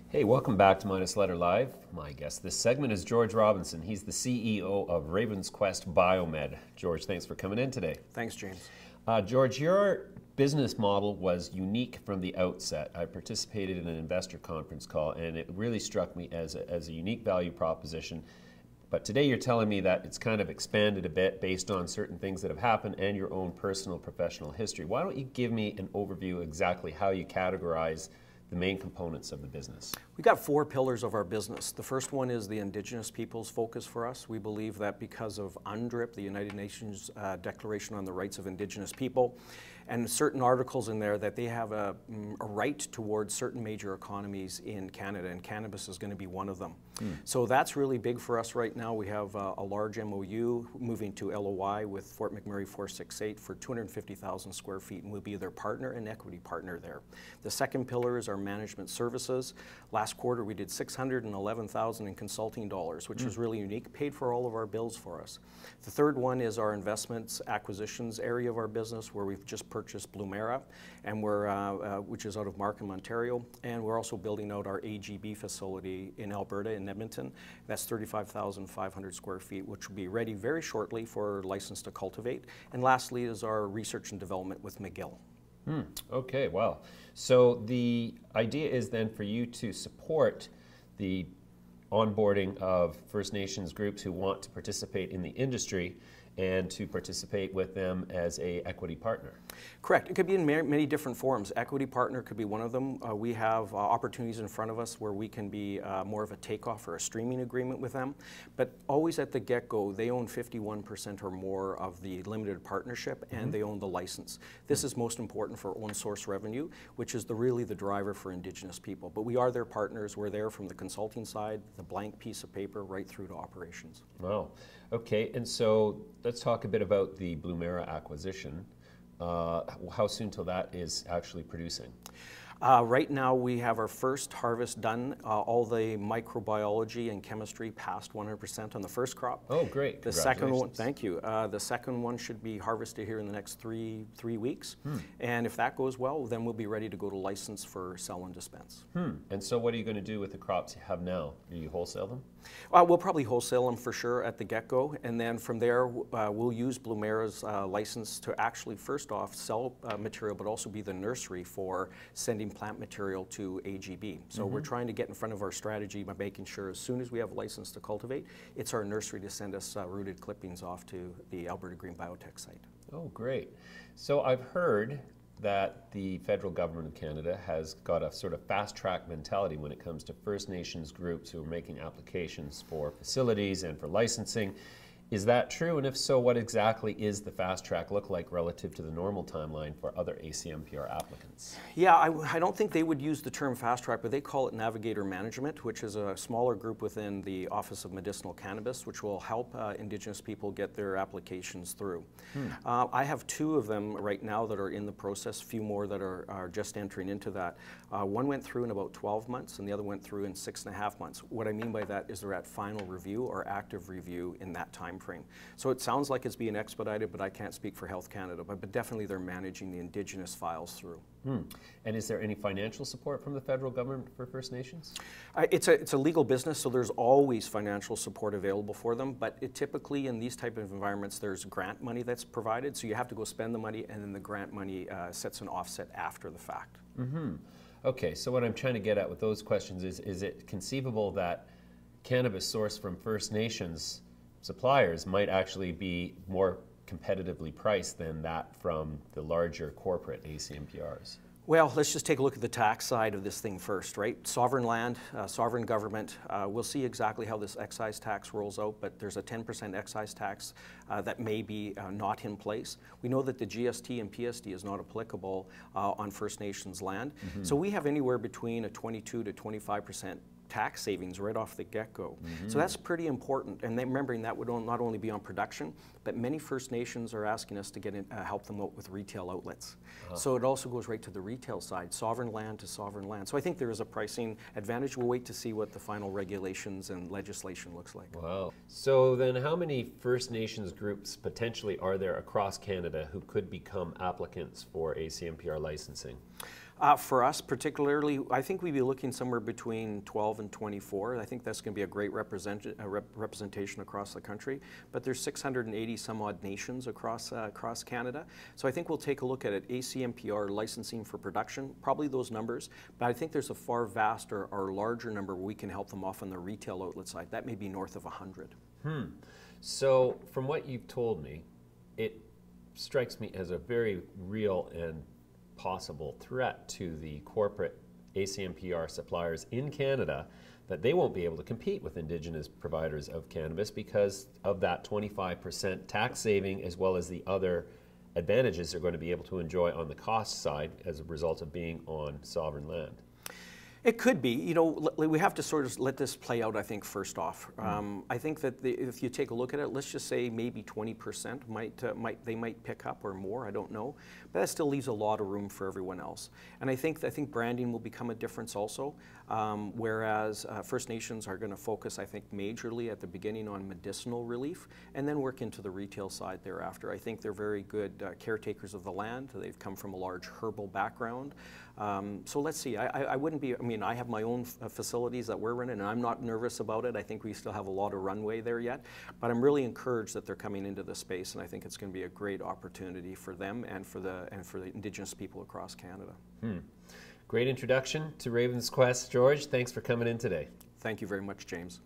Hey, welcome back to Minus Letter Live. My guest this segment is George Robinson. He's the CEO of RavenQuest BioMed. George, thanks for coming in today. Thanks, James. George, your business model was unique from the outset. I participated in an investor conference call, and it really struck me as a unique value proposition. But today you're telling me that it's kind of expanded a bit based on certain things that have happened and your own personal professional history. Why don't you give me an overview exactly how you categorize the main components of the business? We've got four pillars of our business. The first one is the Indigenous peoples focus for us. We believe that because of UNDRIP, the United Nations Declaration on the Rights of Indigenous People, and certain articles in there that they have a right towards certain major economies in Canada, and cannabis is going to be one of them. So that's really big for us right now. We have a large MOU moving to LOI with Fort McMurray 468 for 250,000 square feet, and we'll be their partner and equity partner there. The second pillar is our management services. Last quarter we did $611,000 in consulting dollars, which was really unique, paid for all of our bills for us. The third one is our investments acquisitions area of our business, where we've just purchased Blumera, and which is out of Markham, Ontario, and we're also building out our AGB facility in Alberta, in Edmonton. That's 35,500 square feet, which will be ready very shortly for license to cultivate. And lastly is our research and development with McGill. Okay, wow. So the idea is then for you to support the onboarding of First Nations groups who want to participate in the industry and to participate with them as a equity partner. Correct. It could be in many different forms. Equity partner could be one of them. We have opportunities in front of us where we can be more of a takeoff or a streaming agreement with them. But always at the get-go, they own 51% or more of the limited partnership, and they own the license. This is most important for own source revenue, which is really the driver for Indigenous people. But we are their partners. We're there from the consulting side, the blank piece of paper, right through to operations. Wow. Okay, and so let's talk a bit about the Blumera acquisition. How soon till that is actually producing? Right now we have our first harvest done. All the microbiology and chemistry passed 100% on the first crop. Oh, great. The second one, thank you. The second one should be harvested here in the next three weeks. And if that goes well, then we'll be ready to go to license for sell and dispense. And so what are you going to do with the crops you have now? Do you wholesale them? We'll probably wholesale them for sure at the get-go, and then from there we'll use Blumera's license to actually first off sell material, but also be the nursery for sending plant material to AGB. So we're trying to get in front of our strategy by making sure as soon as we have a license to cultivate, it's our nursery to send us rooted clippings off to the Alberta Green Biotech site. Oh, great. So I've heard that the federal government of Canada has got a sort of fast-track mentality when it comes to First Nations groups who are making applications for facilities and for licensing. Is that true? And if so, what exactly is the fast track look like relative to the normal timeline for other ACMPR applicants? Yeah, I don't think they would use the term fast track, but they call it Navigator Management, which is a smaller group within the Office of Medicinal Cannabis, which will help Indigenous people get their applications through. I have two of them right now that are in the process, a few more that are just entering into that. One went through in about 12 months and the other went through in 6.5 months. What I mean by that is they're at final review or active review in that time frame. So it sounds like it's being expedited, but I can't speak for Health Canada, but definitely they're managing the Indigenous files through. And is there any financial support from the federal government for First Nations? It's a legal business, so there's always financial support available for them, but typically in these type of environments there's grant money that's provided, so you have to go spend the money and then the grant money sets an offset after the fact. Okay, so what I'm trying to get at with those questions is it conceivable that cannabis sourced from First Nations suppliers might actually be more competitively priced than that from the larger corporate ACMPRs? Well, let's just take a look at the tax side of this thing first, right? Sovereign land, sovereign government. We'll see exactly how this excise tax rolls out, but there's a 10% excise tax that may be not in place. We know that the GST and PSD is not applicable on First Nations land. So we have anywhere between a 22 to 25% tax savings right off the get-go. So that's pretty important, and then remembering that would not only be on production, but many First Nations are asking us to get in, help them out with retail outlets. So it also goes right to the retail side, sovereign land to sovereign land. So I think there is a pricing advantage. We'll wait to see what the final regulations and legislation looks like. Wow. So then how many First Nations groups potentially are there across Canada who could become applicants for ACMPR licensing? For us particularly, I think we'd be looking somewhere between 12 and 24. I think that's going to be a great representation across the country. But there's 680 some odd nations across Canada. So I think we'll take a look at it. ACMPR licensing for production, probably those numbers. But I think there's a far vaster or larger number where we can help them off on the retail outlet side. That may be north of 100. So from what you've told me, it strikes me as a very real and possible threat to the corporate ACMPR suppliers in Canada that they won't be able to compete with Indigenous providers of cannabis because of that 25% tax saving, as well as the other advantages they're going to be able to enjoy on the cost side as a result of being on sovereign land. It could be. You know, we have to sort of let this play out, I think, first off. I think that if you take a look at it, let's just say maybe 20% they might pick up or more, I don't know. But that still leaves a lot of room for everyone else. And I think branding will become a difference also, whereas First Nations are going to focus, I think, majorly at the beginning on medicinal relief and then work into the retail side thereafter. I think they're very good caretakers of the land. They've come from a large herbal background. So let's see. I wouldn't be, I mean, I have my own facilities that we're running, and I'm not nervous about it. I think we still have a lot of runway there yet. But I'm really encouraged that they're coming into the space, and I think it's going to be a great opportunity for them and for the Indigenous people across Canada. Great introduction to RavenQuest, George. Thanks for coming in today. Thank you very much, James.